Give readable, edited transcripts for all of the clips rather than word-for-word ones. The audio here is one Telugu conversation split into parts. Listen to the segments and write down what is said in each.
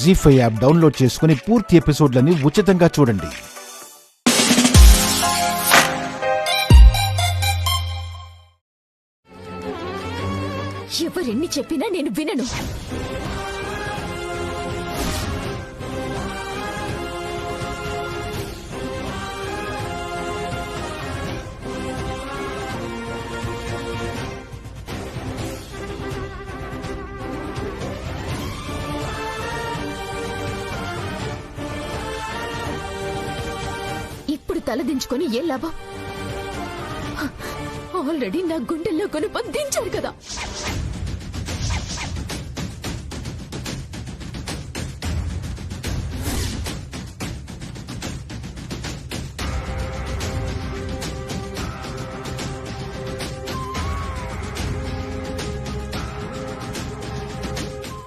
జీ5 యాప్ డౌన్లోడ్ చేసుకుని పూర్తి ఎపిసోడ్లని ఉచితంగా చూడండి. ఎవరెన్ని చెప్పినా నేను వినను. ఇప్పుడు తలదించుకొని ఏం లాభం? ఆల్రెడీ నా గుండెల్లో గుణపం దించారు కదా.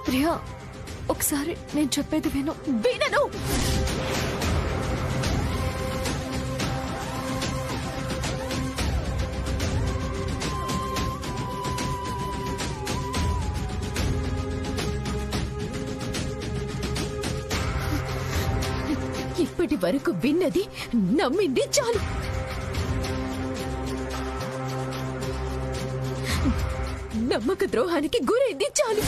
ప్రియా, ఒకసారి నేను చెప్పేది విను. వినను. ఇప్పటి వరకు విన్నది, నమ్మింది చాలు. నమ్మక ద్రోహానికి గురైంది చాలు.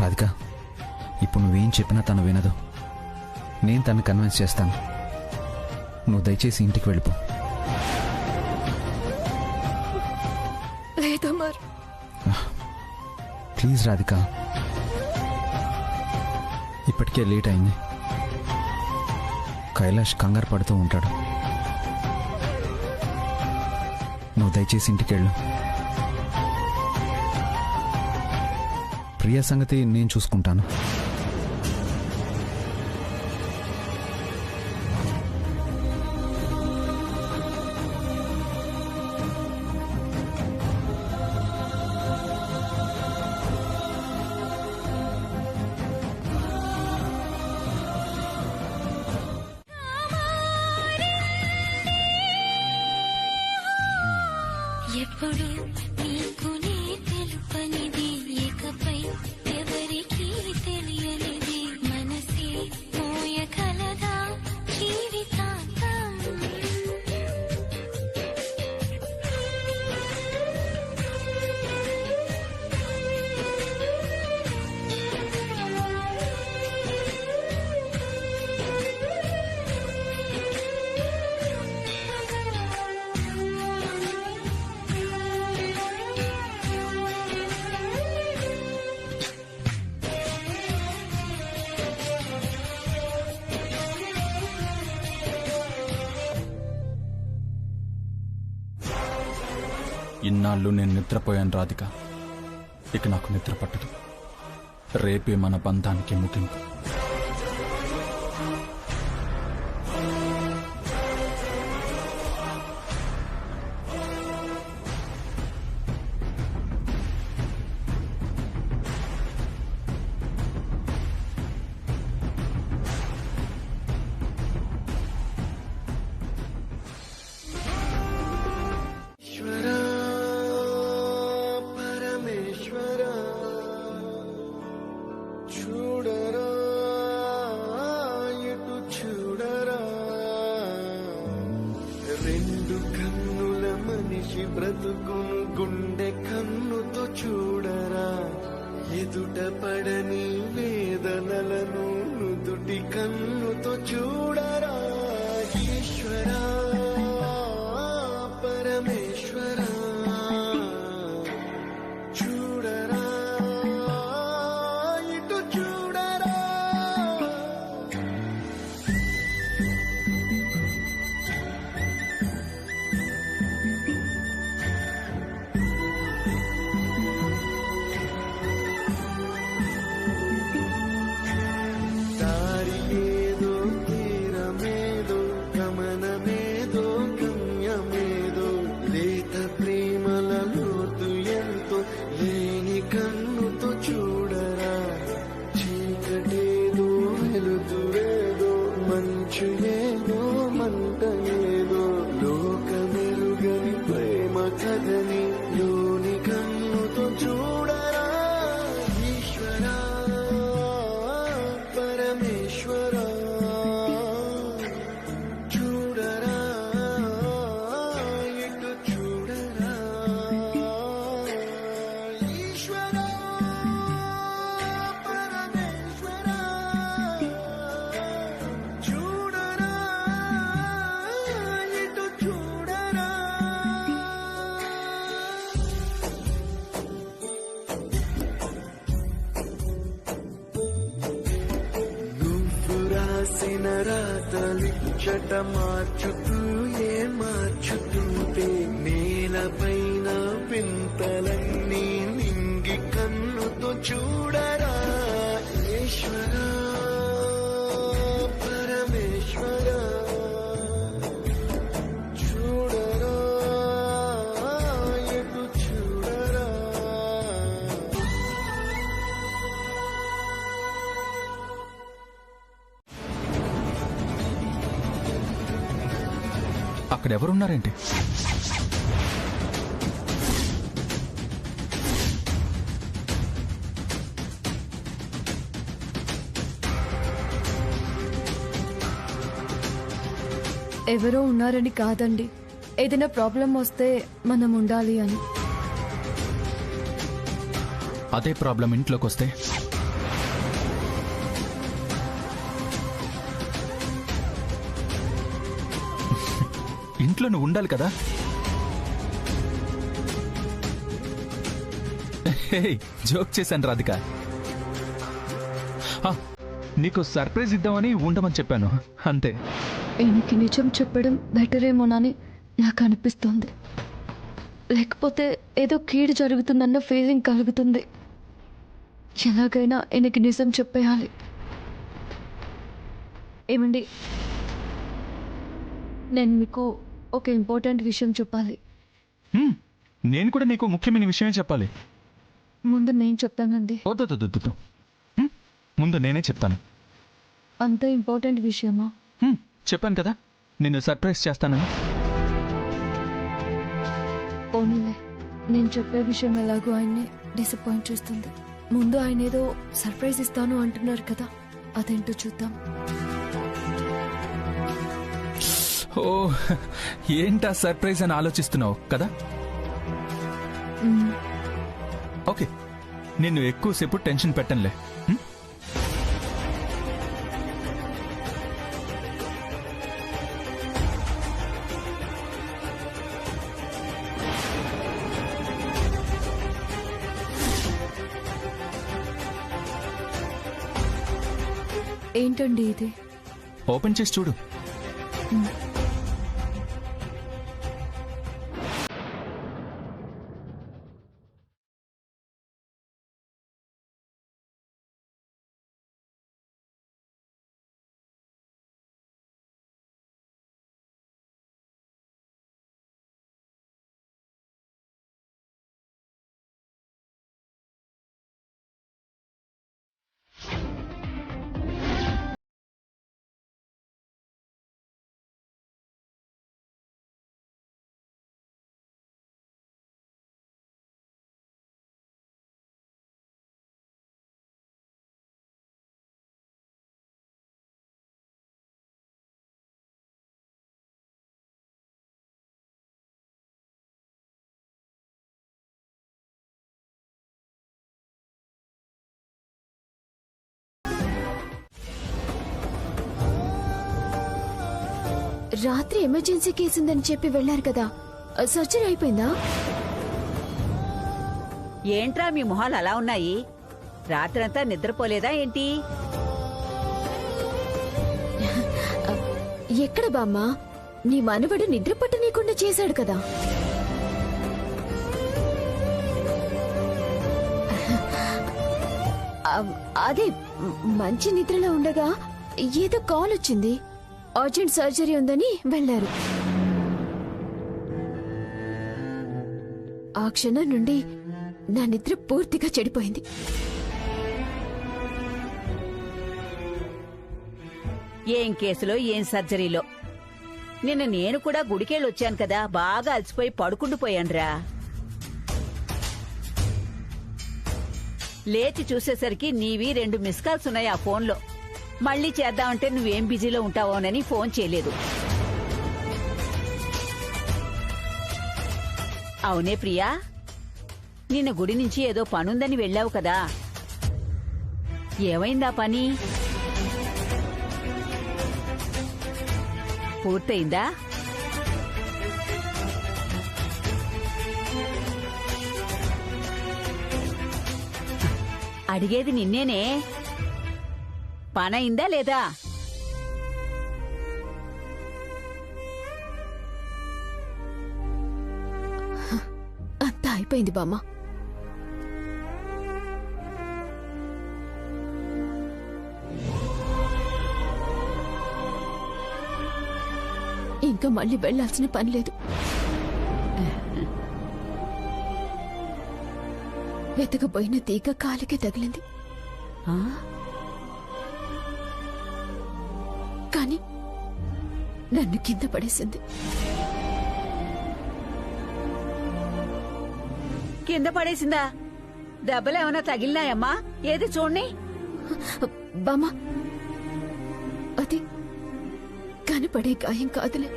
రాధిక, ఇప్పుడు నువ్వేం చెప్పినా తను వినదు. నేను తను కన్విన్స్ చేస్తాను. నువ్వు దయచేసి ఇంటికి వెళ్ళిపో. లేదమర్, ప్లీజ్ రాధిక, ఇప్పటికే లేట్ అయింది. కైలాష్ కంగారు పడుతూ ఉంటాడు. నువ్వు దయచేసి ఇంటికి వెళ్ళు. ప్రియ సంగతి నేను చూసుకుంటాను. ఎప్పుడు నీకు నీ తెలుపనిది, ఇకపై ఎవరికి తెలియనిది, మనసే మోయగలదా జీవితాంతం? ఇన్నాళ్ళు నేను నిద్రపోయాను రాధిక. ఇక నాకు నిద్ర పట్టదు. రేపే మన బంధానికి ముగింపు. రెండు కన్నుల మనిషి బ్రతుకును గుండె కన్నుతో చూడరా, ఎదుట పడని వేదనలను నుదుటి కన్నుతో చూడరా. ఈశ్వరా పరమేశ్వరా చూడరా, ఇటు చూడరా. రాసిన రాతలిచ్చట మార్చుతూ మార్చుతుంటే నేలపైన వింతలన్నీ నింగి కన్నుతో చూడరా ఈశ్వరా పరమేశ్వరా చూడరా ఎటు చూడరా. అక్కడ ఎవరున్నారేంటి? ఎవరో ఉన్నారని కాదండి, ఏదైనా ప్రాబ్లం వస్తే మనం ఉండాలి అని. అదే ప్రాబ్లం ఇంట్లోకి వస్తే? ఇంట్లో నువ్వు ఉండాలి కదా. జోక్ చేశాను రాధిక. నీకు సర్ప్రైజ్ ఇద్దామని ఉండమని చెప్పాను అంతే. ఈయనకి నిజం చెప్పడం బెటరేమోనని నాకు అనిపిస్తుంది. లేకపోతే ఏదో కీడు జరుగుతుందన్న ఫీలింగ్ కలుగుతుంది. ఎలాగైనా ఈయనకి నిజం చెప్పేయాలి. ఏమండి, నేను మీకు ఒక ఇంపార్టెంట్ విషయం చెప్పాలి. నేను కూడా నీకు ముఖ్యమైన విషయమే చెప్పాలి. ముందు నేను చెప్తానండి. వద్దు, ముందు నేనే చెప్తాను. అంత ఇంపార్టెంట్ విషయమా? చెప్పాను కదా నిన్ను సర్ప్రైజ్ చేస్తానని. పోనీలే, నేను చెప్పే విషయం ఎలాగో ఆయన్ని డిసప్పాయింట్ చేస్తుంది. ముందు ఆయన ఏదో సర్ప్రైజ్ ఇస్తాను అంటున్నారు కదా, అదేంటో చూద్దాం. ఓ, ఏంటా సర్ప్రైజ్ అని ఆలోచిస్తున్నావు కదా. ఓకే, నిన్ను ఎక్కువసేపు టెన్షన్ పెట్టనులే. ఏంటండి ఇది? ఓపెన్ చేసి చూడు. రాత్రి ఎమర్జెన్సీ కేసు ఉందని చెప్పి వెళ్లారు కదా, సర్జరీ అయిపోయిందా? ఏంట్రా మీ మొహాలు అలా ఉన్నాయి? రాత్రంతా నిద్రపోలేదా ఏంటి? ఎక్కడ బామ్మ, నీ మనవడు నిద్ర పట్టనీయకుండా చేశాడు కదా. అదే మంచి నిద్రలో ఉండగా ఏదో కాల్ వచ్చింది, అర్జెంట్ సర్జరీ ఉందని వెళ్లారు. ఆ క్షణం నుండి నా నిద్ర పూర్తిగా చెడిపోయింది. ఏం కేసులో ఏం సర్జరీలో. నిన్న నేను కూడా గుడికెళ్ళొచ్చాను కదా, బాగా అలసిపోయి పడుకుండిపోయానురా. లేచి చూసేసరికి నీవి 2 మిస్ కాల్స్ ఉన్నాయి ఆ ఫోన్లో. మళ్ళీ చేద్దామంటే నువ్వేం బిజీలో ఉంటావోనని ఫోన్ చేయలేదు. అవునే ప్రియా, నిన్న గుడి నుంచి ఏదో పనుందని వెళ్ళావు కదా, ఏమైందా పని? పూర్తయిందా? అడిగేది నిన్నేనే. పనయిందా లేదా? సరిపోయింది బామ్మ. ఇంకా మళ్ళీ వెళ్లాల్సిన పని లేదు. వెతకపోయిన తీగ కాలికి తగిలింది. కానీ నన్ను కింద పడేసింది. కింద పడేసిందా? దెబ్బలేమన్నా తగిలినాయమ్మా? ఏది చూడండి. బామ్మ, అది కనపడే గాయం కాదులే,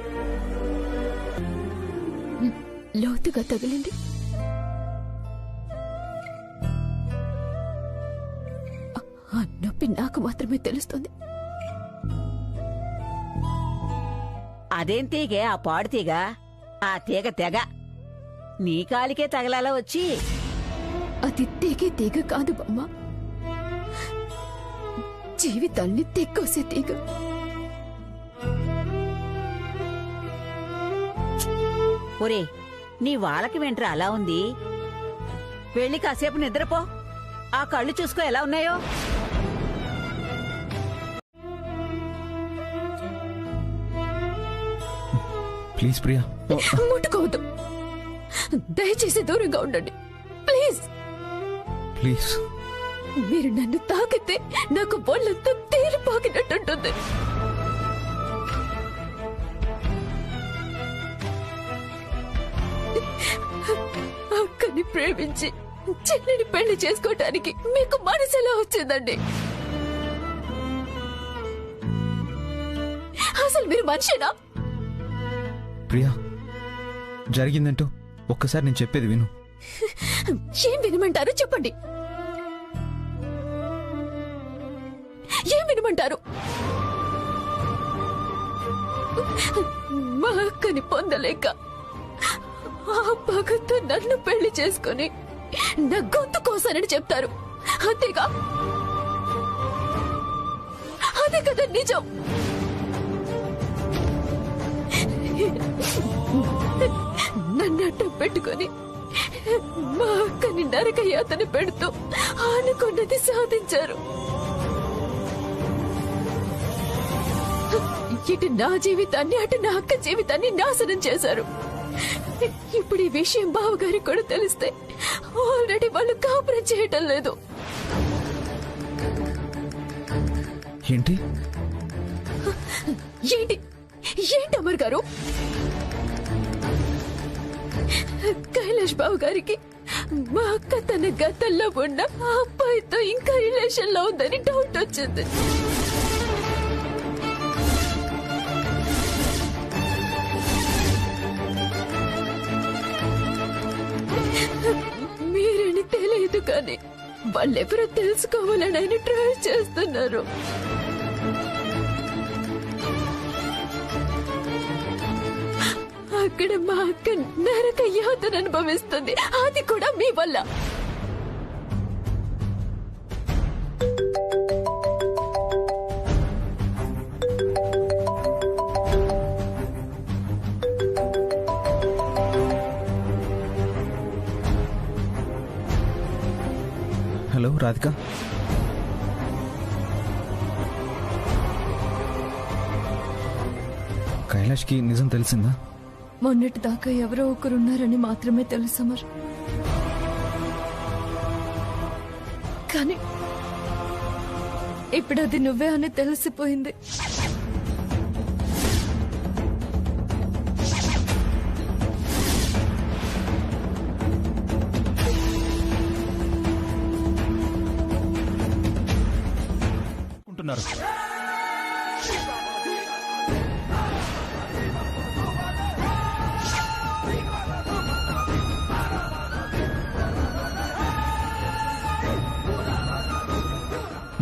లోతుగా తగిలింది. ఆ నొప్పి నాకు మాత్రమే తెలుస్తుంది. అదేం తీగే ఆ పాడు తీగ? ఆ తీగ తెగ నీ కాలికే తగలాలా వచ్చి? అది తెగే తీగ కాదు బామ్మ, జీవితాన్ని తెగ్గోసే తీగ. ఒరే, నీ వాళ్ళకి వెంట్రా అలా ఉంది. వెళ్ళి కాసేపు నిద్రపో. ఆ కళ్ళు చూసుకో ఎలా ఉన్నాయో. ప్లీజ్ ప్రియా. ముట్టుకోవద్దు, దయచేసి దూరంగా ఉండండి ప్లీజ్. ప్లీజ్. మీరు నన్ను తాకితే నాకు ఒళ్ళంతా తేలిపాకినట్టుంటుంది. అక్కని ప్రేమించి చెల్లిని పెళ్లి చేసుకోవటానికి మీకు మనసులా వచ్చిందండి? అసలు మీరు మనిషినా? ప్రియా, జరిగిందంటూ ఒక్కసారి నేను చెప్పేది విను. ఏం వినమంటారు చెప్పండి. ఏం వినమంటారు? మా అక్కని పొందలేక ఆ పగతో నన్ను పెళ్లి చేసుకుని నా గొంతు కోసానని చెప్తారు, అంతేగా? అదే కదా నిజం. నన్ను అడ్డం పెట్టుకుని మా అక్కని నరక యాతన పెడుతూ అనుకున్నది సాధించారు. ఇటు నా జీవితాన్ని అటు నా అక్క జీవితాన్ని నాశనం చేశారు. ఇప్పుడు ఈ విషయం బావగారికి కూడా తెలిస్తే ఆల్రెడీ వాళ్ళు కాపురం చేయటం లేదు. ఏంటి ఏంటి ఏంటి అమర్ గారు? కైలాష్ బాబు గారికి మా అక్క తన గతంలో ఉన్న ఆ అబ్బాయితో ఇంకా రిలేషన్ లో ఉందని డౌట్ వచ్చింది. మీరని తెలియదు కానీ వాళ్ళెవరో తెలుసుకోవాలని ఆయన ట్రై చేస్తున్నారు. అక్కడ మా అక్క నరక యాతన అనుభవిస్తుంది, అది కూడా మీ వల్ల. హలో రాధిక. కైలాష్కి నిజం తెలిసిందా? మొన్నటి దాకా ఎవరో ఒకరున్నారని మాత్రమే తెలుసు అమర్. కానీ ఇప్పుడు అది నువ్వే అని తెలిసిపోయింది.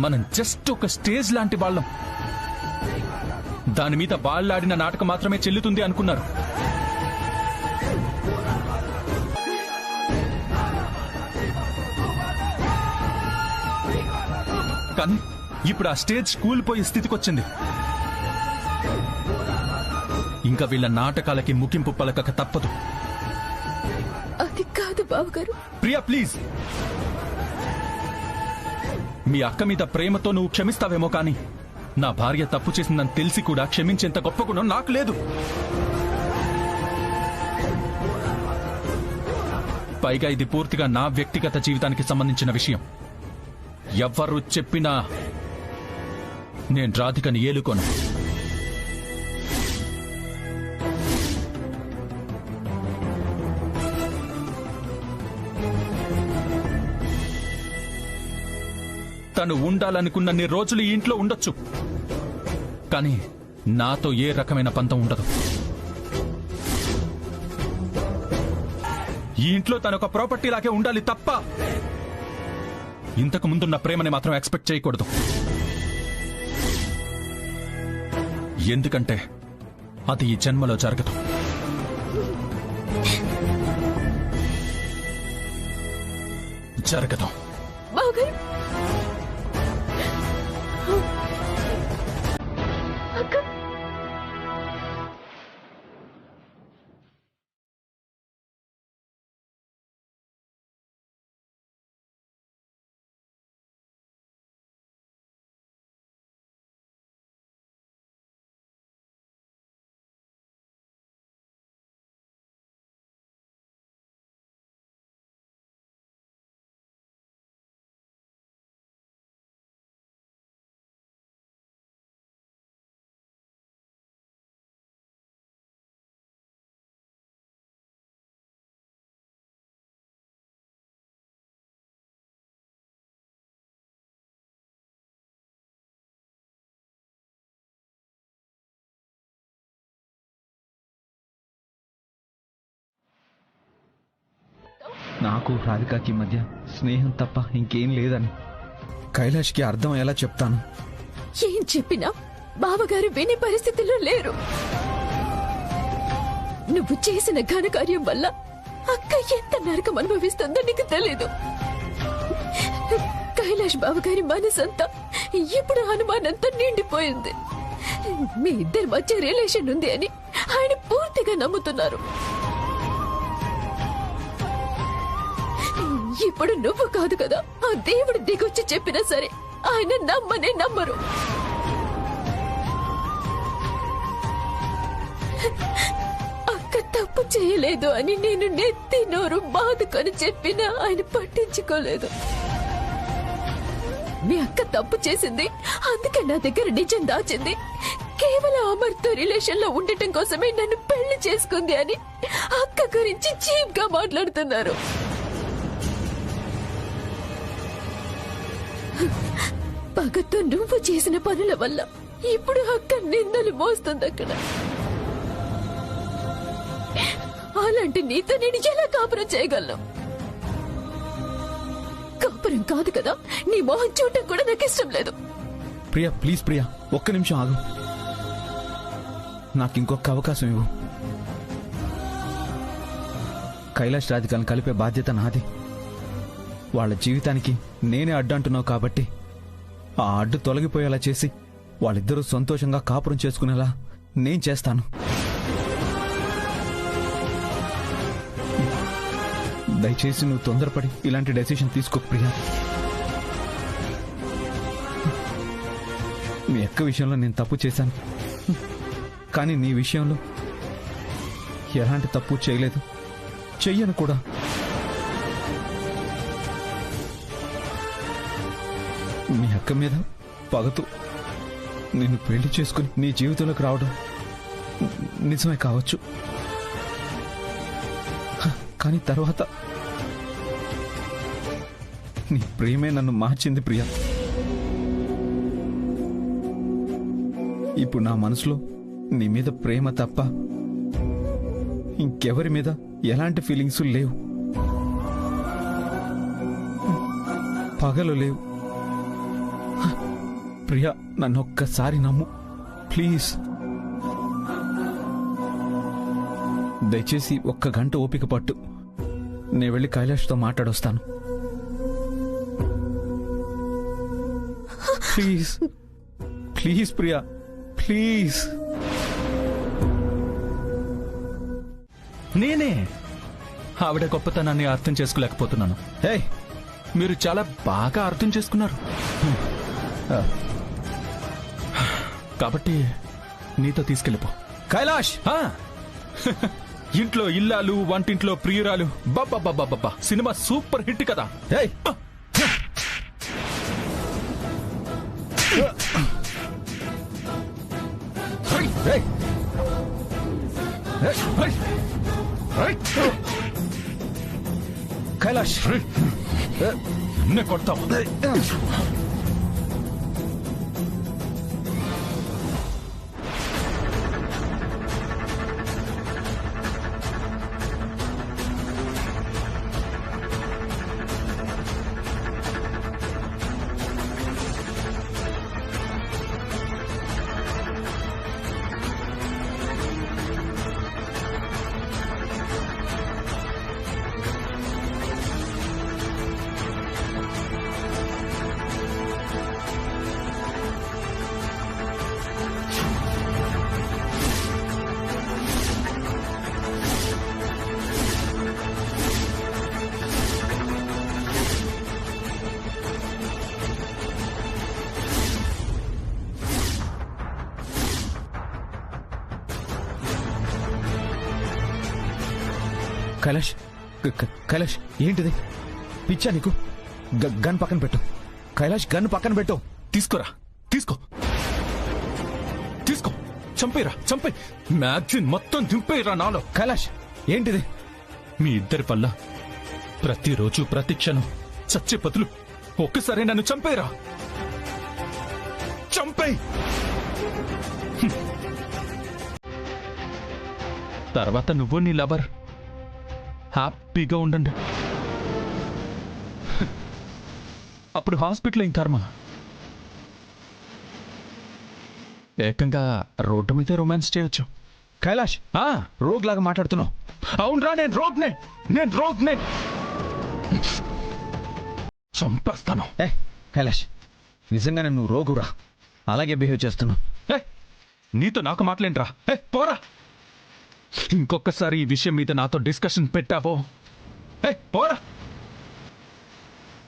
మనం జస్ట్ ఒక స్టేజ్ లాంటి వాళ్ళం. దాని మీద వాళ్ళాడిన నాటకం మాత్రమే చెల్లుతుంది అనుకున్నారు. కానీ ఇప్పుడు ఆ స్టేజ్ కూలిపోయే స్థితికొచ్చింది. ఇంకా వీళ్ళ నాటకాలకి ముగింపు పలకక తప్పదు. అది కాదు బావగారు. ప్రియా ప్లీజ్, మీ అక్క మీద ప్రేమతో నువ్వు క్షమిస్తావేమో కానీ నా భార్య తప్పు చేసిందని తెలిసి కూడా క్షమించేంత గొప్ప గుణం నాకు లేదు. పైగా ఇది పూర్తిగా నా వ్యక్తిగత జీవితానికి సంబంధించిన విషయం. ఎవ్వరు చెప్పినా నేను రాధికని ఏలుకోను. తను ఉండాలనుకున్నన్ని రోజులు ఈ ఇంట్లో ఉండొచ్చు, కానీ నాతో ఏ రకమైన పంతం ఉండదు. ఈ ఇంట్లో తనొక ప్రాపర్టీ లాగే ఉండాలి తప్ప ఇంతకు ముందున్న ప్రేమని మాత్రం ఎక్స్పెక్ట్ చేయకూడదు. ఎందుకంటే అది ఈ జన్మలో జరగదు. జరగదు. బావగారు, అక్క, నాకు రాధికాకి మధ్య స్నేహం తప్ప ఇంకేం లేదని కైలాష్కి అర్థమయ్యేలా చెప్తాను. ఏం చెప్పినా బావగారు వినే పరిస్థితుల్లో లేరు. నువ్వు చేసిన ఘనకార్యం వల్ల అక్క ఎంత నరకం అనుభవిస్తుందో నీకు తెలీదు. కైలాష్ బావగారి మనసంతా ఇప్పుడు అనుమానంతో నిండిపోయింది. మీ ఇద్దరి మధ్య రిలేషన్ ఉంది అని ఆయన పూర్తిగా నమ్ముతున్నారు. ఇప్పుడు నువ్వు కాదు కదా, ఆ దేవుడు దిగొచ్చి చెప్పినా సరే ఆయన నమ్మనే నమ్మరు. అక్క తప్పు చేయలేదు అని నేను నెత్తి నోరు బాదుకొని చెప్పినా ఆయన పట్టించుకోలేదు. మీ అక్క తప్పు చేసింది, అందుకే నా దగ్గర నిజం దాచింది. కేవలం అమర్తో రిలేషన్ లో ఉండటం కోసమే నన్ను పెళ్లి చేసుకుంది అని అక్క గురించి చీప్ గా మాట్లాడుతున్నారు. పగతో నువ్వు చేసిన పనుల వల్ల ఇప్పుడు అక్క నిందలు మోస్తుంది. అక్కడ అలాంటి నీతో నేను ఎలా కాపురం చేయగలను? కాపురం కాదు కదా, నీ మొహం చూడటం కూడా నాకు ఇష్టం లేదు. ప్రియా ప్లీజ్, ప్రియా ఒక్క నిమిషం ఆగు. నాకు ఇంకొక అవకాశం ఇవ్వు. కైలాష్ రాధికలను కలిపే బాధ్యత నాది. వాళ్ళ జీవితానికి నేనే అడ్డంటున్నావు కాబట్టి ఆ అడ్డు తొలగిపోయేలా చేసి వాళ్ళిద్దరూ సంతోషంగా కాపురం చేసుకునేలా నేను చేస్తాను. దయచేసి నువ్వు తొందరపడి ఇలాంటి డెసిషన్ తీసుకో ప్రియా. మీ అక్క విషయంలో నేను తప్పు చేశాను, కానీ నీ విషయంలో ఎలాంటి తప్పు చేయలేదు, చెయ్యను కూడా. మీ అక్క మీద పగతో నిన్ను పెళ్లి చేసుకుని నీ జీవితంలోకి రావడం నిజమే కావచ్చు, కానీ తర్వాత నీ ప్రేమే నన్ను మార్చింది ప్రియా. ఇప్పుడు నా మనసులో నీ మీద ప్రేమ తప్ప ఇంకెవరి మీద ఎలాంటి ఫీలింగ్స్ లేవు, పగలు లేవు. ప్రియా నన్ను ఒక్కసారి నమ్ము ప్లీజ్. దయచేసి ఒక్క గంట ఓపిక పట్టు, నేను వెళ్ళి కైలాష్తో మాట్లాడొస్తాను. Please please Priya please. నేనే ఆవిడ గొప్పతనాన్ని అర్థం చేసుకోలేకపోతున్నాను. హే, మీరు చాలా బాగా అర్థం చేసుకున్నారు. కాబట్టి నీతో తీసుకెళ్ళిపో. కైలాష్! ఆ, ఇంట్లో ఇల్లాలు, వంటింట్లో ప్రియురాలు. బాబా, సినిమా సూపర్ హిట్ కదా. హే! హే! కైలాష్! నిన్నే కొడతావు. కైలాష్! కైలాష్, ఏంటిది? పిచ్చా నీకు? గన్ పక్కన పెట్టు. కైలాష్, గన్ పక్కన పెట్టు. తీసుకోరా, తీసుకో. చంపేరా, చంపే. మ్యాగ్జిన్ మొత్తం దింపేరా నాలో. కైలాష్, ఏంటిది? మీ ఇద్దరి వల్ల ప్రతిరోజు ప్రతి క్షణం చచ్చే బదులు ఒక్కసారి నన్ను చంపేరా. చంపే. తర్వాత నువ్వు నీ లవర్ హ్యాపీగా ఉండండి. అప్పుడు హాస్పిటల్ ఏం కర్మ, ఏకంగా రోడ్డు మీద రొమాన్స్ చేయొచ్చు. కైలాష్, రోగ్ లాగా మాట్లాడుతున్నావు. అవునరా, నేను రోగ్నే. చంపేస్తాను. కైలాష్, నిజంగానే నువ్వు రోగురా. అలాగే బిహేవ్ చేస్తున్నావు. నీతో నాకు మాట్లాడరా. పోరా. ఇంకొకసారి ఈ విషయం మీద నాతో డిస్కషన్ పెట్టావో పోరా.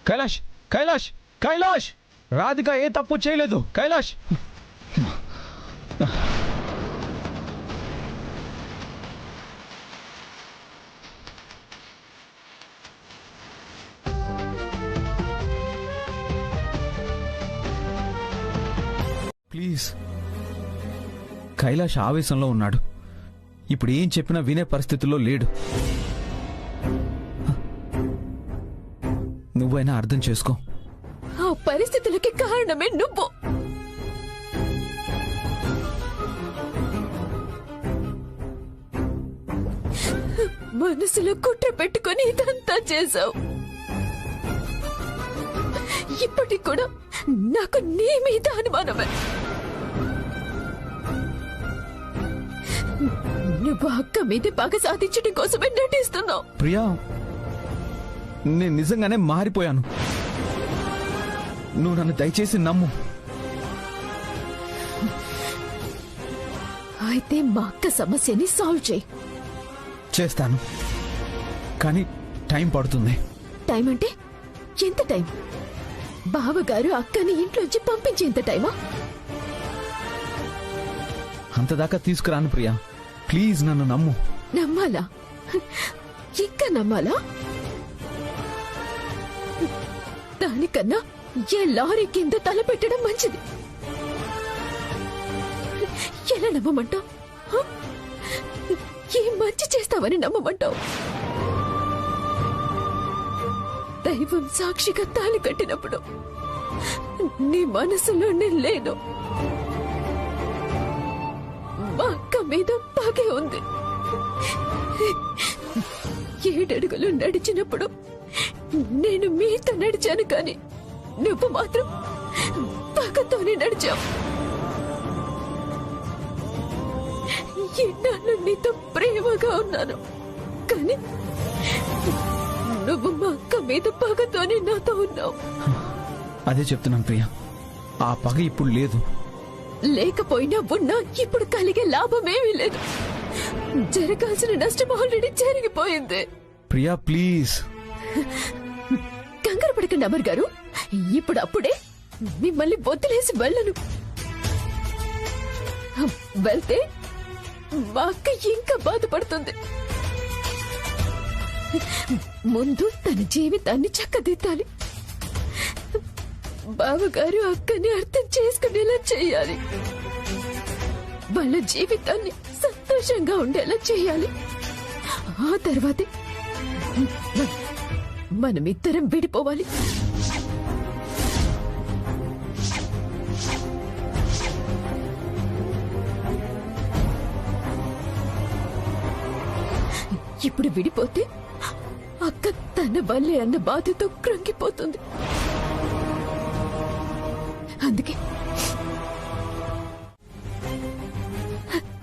కైలాష్! కైలాష్! కైలాష్! రాధిక ఏ తప్పు చేయలేదు. కైలాష్! ప్లీజ్. కైలాష్ ఆవేశంలో ఉన్నాడు. ఇప్పుడు ఏం చెప్పినా వినే పరిస్థితుల్లో లేడు. నువ్వైనా అర్థం చేసుకో. ఆ పరిస్థితులకి కారణమే నువ్వు. మనసులో కుట్ర పెట్టుకొని ఇదంతా చేశావు. ఇప్పటికి కూడా నాకు నీ మీద అనుమానమే. నువ్వు అక్క మీద పగ సాధించడం కోసమే నటిస్తున్నావు. ప్రియా, నేను నిజంగానే మారిపోయాను. నువ్వు నన్ను దయచేసి నమ్ము. అయితే మా అక్క సమస్యని సాల్వ్ చేయి. చేస్తాను, కానీ టైం పడుతుంది. టైం అంటే ఎంత టైం? బావగారు అక్కని ఇంట్లోంచి పంపించేంత టైమా? అంతదాకా తీసుకురాను ప్రియా. ప్లీజ్ నన్ను నమ్ము. నమ్మాలా? ఇంకా నమ్మాలా? దానికన్నా ఏ లారీ కింద తలపెట్టడం మంచిది. ఎలా నమ్మమంటావు? ఏ మంచి చేస్తావని నమ్మమంటావు? దైవం సాక్షిగా తాళి కట్టినప్పుడు నీ మనసులో నేను లేను. మా అక్క మీద పగే ఉంది. 7 అడుగులు నడిచినప్పుడు నేను మీతో నడిచాను, కానీ నువ్వు మాత్రం పగతోనే నడిచావు. ఎన్నాళ్ళు నీతో ప్రేమగా ఉన్నాను, కానీ నువ్వు మా అక్క మీద పగతోనే నాతో ఉన్నావు. అదే చెప్తున్నాను ప్రియా, ఆ పగ ఇప్పుడు లేదు. లేకపోయినా ఉన్నా ఇప్పుడు కలిగే లాభమేమీ లేదు. జరగాల్సిన నష్టం ఆల్రెడీ జరిగిపోయింది. ప్రియా ప్లీజ్. కంగారు పడకండి అమర్ గారు, ఇప్పుడు అప్పుడే మిమ్మల్ని వదిలేసి వెళ్ళను. వెళ్తే మా అక్క ఇంకా బాధపడుతుంది. ముందు తన జీవితాన్ని చక్కదిద్దాలి. బావగారు అక్కని అర్థం చేసుకునేలా చేయాలి. వాళ్ళ జీవితాన్ని సంతోషంగా ఉండేలా చేయాలి. ఆ తర్వాతే మనమిద్దరం విడిపోవాలి. ఇప్పుడు విడిపోతే అక్క తన వల్లే అన్న బాధతో కృంగిపోతుంది. అందుకే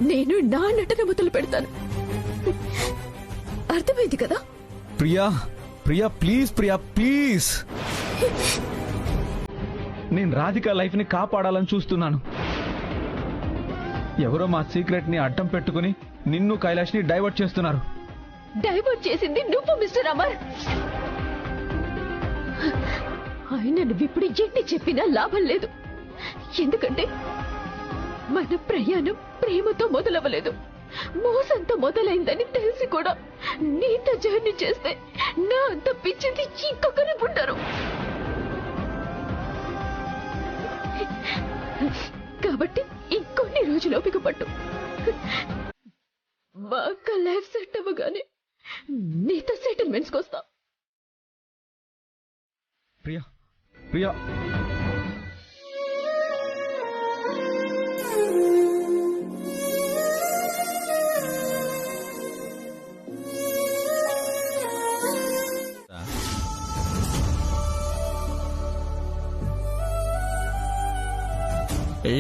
నేను నా నటన మొదలు పెడతాను. అర్థమైంది కదా? Priya Priya please, Priya please. నేను రాధిక లైఫ్ ని కాపాడాలని చూస్తున్నాను. ఎవరో మా సీక్రెట్ ని అడ్డం పెట్టుకుని నిన్ను కైలాష్ ని డైవర్ట్ చేస్తున్నారు. డైవర్ట్ చేసింది నువ్వు మిస్టర్ అమర్. ఆయన నువ్విప్పుడు ఎన్ని చెప్పినా లాభం లేదు. ఎందుకంటే మన ప్రయాణం ప్రేమతో మొదలవ్వలేదు, మోసంతో మొదలైందని తెలిసి కూడా నీతో జర్నీ చేస్తే నా అంత పిచ్చింది ఇంకొకరు ఉండరు. కాబట్టి ఇంకొన్ని రోజులు ఓపిక పట్టు. మా అక్క లైఫ్ సెట్ అవ్వగానే నీతో సెటిల్మెంట్స్ వస్తా. ప్రియా ప్రియా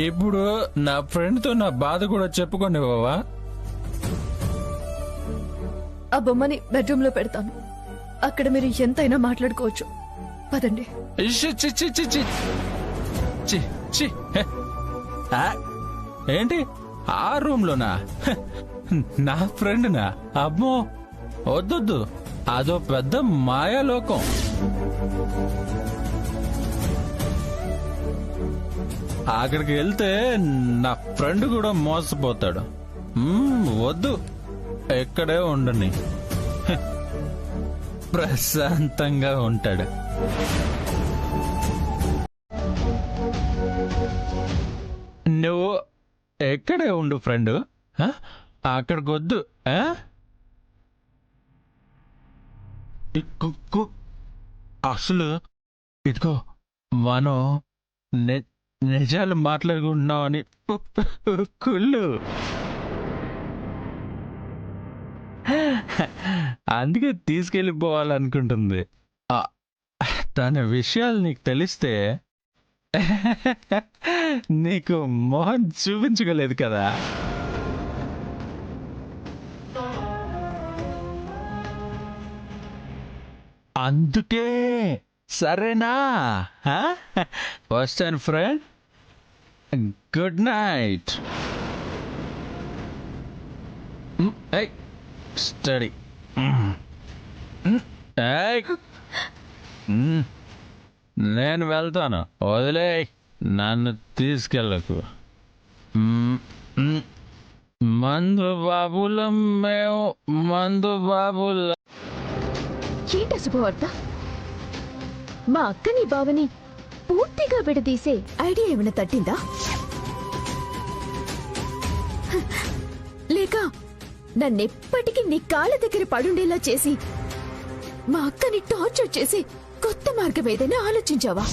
ఇప్పుడు నా ఫ్రెండ్ తో నా బాధ కూడా చెప్పుకోండి బావా. ఆ బొమ్మని బెడ్రూమ్ లో పెడతాను. అక్కడ మీరు ఎంతైనా మాట్లాడుకోవచ్చు. పదండి. ఇష్షి, చి, చి, చి, చి. చి, చి. హె. ఆ, ఏంటి ఆ రూమ్ లోనా? హె. నా ఫ్రెండ్ నా? అమ్మో వద్దొద్దు, అదో పెద్ద మాయాలోకం. అక్కడికి వెళ్తే నా ఫ్రెండ్ కూడా మోసపోతాడు. వద్దు, ఎక్కడే ఉండని. హె. ప్రశాంతంగా ఉంటాడు. నువ్వు ఎక్కడే ఉండు ఫ్రెండ్, అక్కడికి వద్దు. అసలు ఇదిగో మనం నిజాలు మాట్లాడుకుంటున్నామని కుళ్ళు. అందుకే తీసుకెళ్ళిపోవాలనుకుంటుంది. తన విషయాలు నీకు తెలిస్తే నీకు మొహం చూపించగలేదు కదా. అందుకే సరేనా? వస్తాను ఫ్రెండ్, గుడ్ నైట్. స్టడీ. నేను వెళ్తాను, వదిలే, నన్ను తీసుకెళ్ళకు. మందు బాబులం మేము, మందు బాబుల. ఏంట శుభవార్త? మా అక్కని బావని పూర్తిగా విడదీసే ఐడియా ఏమైనా తట్టిందా? లేక నన్నెప్పటికీ నీ కాళ్ళ దగ్గర పడుండేలా చేసి మా అక్కని టార్చర్ చేసి కొత్త మార్గం ఏదైనా ఆలోచించావా?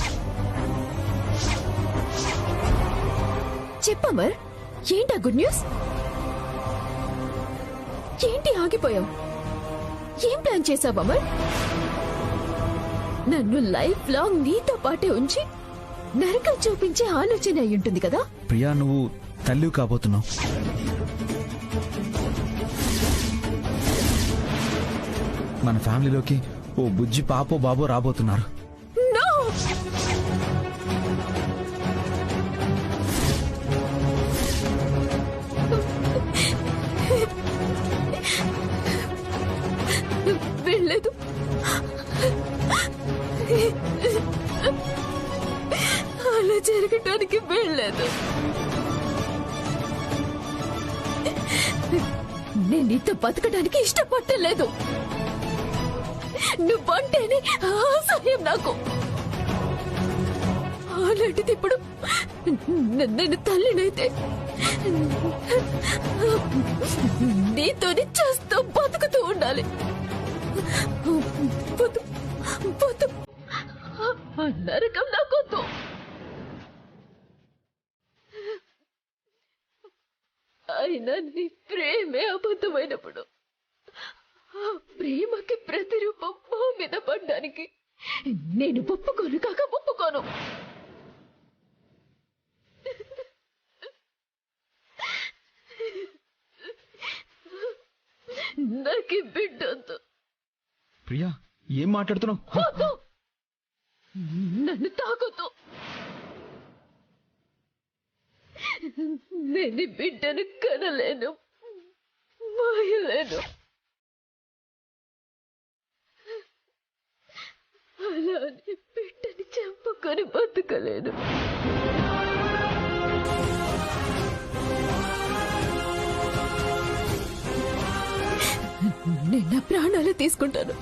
చెప్పమర్, ఏంటా గుడ్ న్యూస్? ఏంటి ఆగిపోయావు? ఏం ప్లాన్ చేసావు అమర్? నన్ను లైఫ్ లాంగ్ నీతో పాటే ఉంచి నరకం చూపించే ఆలోచన అయి ఉంటుంది కదా? ప్రియా, నువ్వు తల్లి కాబోతున్నావు. మన ఫ్యామిలీలోకి ఓ బుజ్జి పాపో బాబో రాబోతున్నారు. No! వీళ్ళ ఉండడానికి వీల్లేదు. నేను నీతో బతకడానికి ఇష్టపట్టలేదు. నువ్వంటేనే అసహ్యం నాకు. అలాంటిది ఇప్పుడు నేను తల్లినైతే నీతోని చేస్తూ బతుకుతూ ఉండాలి. నరకం నాకొద్దు. అయినా నీ ప్రేమే అబద్ధమైనప్పుడు ఆ ప్రేమకి ప్రతిరూపం మా మీద పడ్డానికి నేను ఒప్పుకోను కాక ఒప్పుకోను. నాకు బిడ్డొద్దు. ప్రియా, ఏం మాట్లాడుతున్నావు? వద్దు. నన్ను తాకొద్దు. నేను బిడ్డను కనలేను, మోయలేను. అలానే బిడ్డని చంపుకొని బతకలేను. నేను నా ప్రాణాలు తీసుకుంటాను.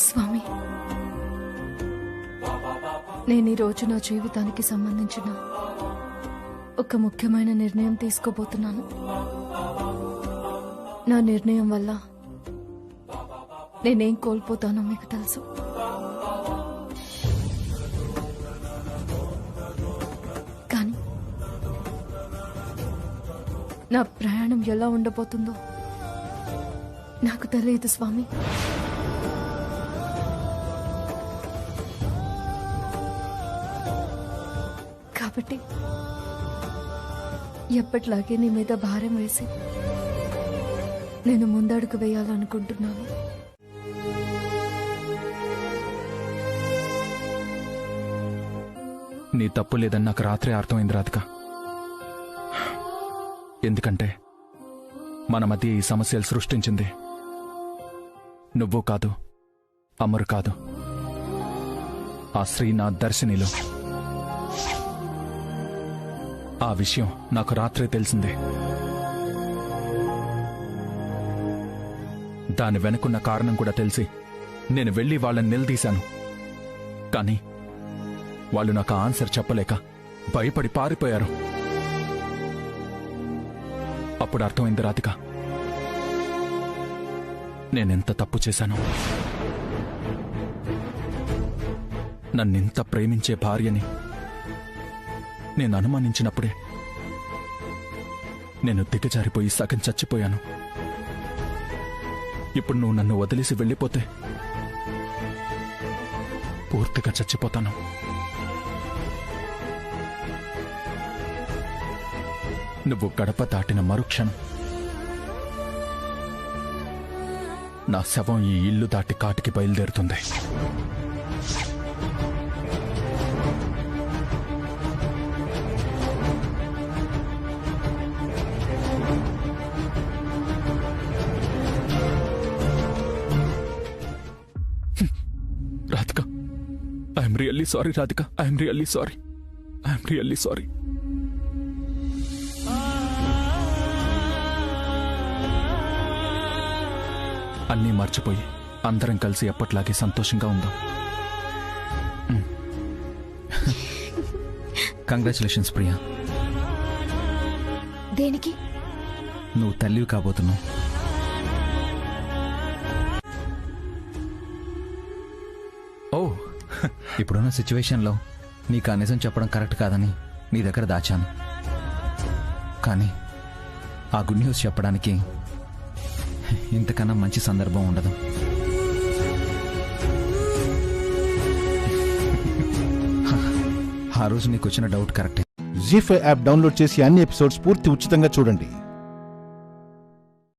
స్వామి, నేను ఈరోజు నా జీవితానికి సంబంధించిన ఒక ముఖ్యమైన నిర్ణయం తీసుకోబోతున్నాను. నా నిర్ణయం వల్ల నేనేం కోల్పోతానో మీకు తెలుసు. కానీ నా ప్రయాణం ఎలా ఉండబోతుందో నాకు తెలియదు స్వామి. కాబట్టి ఎప్పట్లాగే నీ మీద భారం వేసి నేను ముందడుగు వేయాలనుకుంటున్నాను. నీ తప్పు లేదని నాకు రాత్రే అర్థమైంది రాధిక. ఎందుకంటే మన మధ్య ఈ సమస్యలు సృష్టించింది నువ్వు కాదు, అమరు కాదు, ఆ శ్రీనాథ్ దర్శినిలో. ఆ విషయం నాకు రాత్రే తెలిసిందే. దాని వెనుకున్న కారణం కూడా తెలిసి నేను వెళ్లి వాళ్ళని నిలదీశాను. కానీ వాళ్ళు నాకు ఆన్సర్ చెప్పలేక భయపడి పారిపోయారు. అప్పుడు అర్థమైంది రాధిక, నేనెంత తప్పు చేశాను. నన్నింత ప్రేమించే భార్యని నేను అనుమానించినప్పుడే నేను దిగజారిపోయి సగం చచ్చిపోయాను. ఇప్పుడు నువ్వు నన్ను వదిలేసి వెళ్ళిపోతే పూర్తిగా చచ్చిపోతాను. నువ్వు గడప దాటిన మరుక్షణం నా శవం ఈ ఇల్లు దాటి కాటికి బయలుదేరుతుంది. Radhika, I'm really sorry Radhika, I'm really sorry, I'm really sorry. అన్నీ మర్చిపోయి అందరం కలిసి ఎప్పట్లాగే సంతోషంగా ఉందాం. కంగ్రాచులేషన్స్ ప్రియా. దేనికి? నువ్వు తల్లివి కాబోతున్నావు. ఓ, ఇప్పుడున్న సిచ్యువేషన్లో నీకు ఆ నిజం చెప్పడం కరెక్ట్ కాదని నీ దగ్గర దాచాను. కానీ ఆ గుడ్ న్యూస్ చెప్పడానికి ఇంతకన్నా మంచి సందర్భం ఉండదు. ఆ రోజు నీకు వచ్చిన డౌట్ కరెక్టే. జీ5 యాప్ డౌన్లోడ్ చేసి అన్ని ఎపిసోడ్స్ పూర్తి ఉచితంగా చూడండి.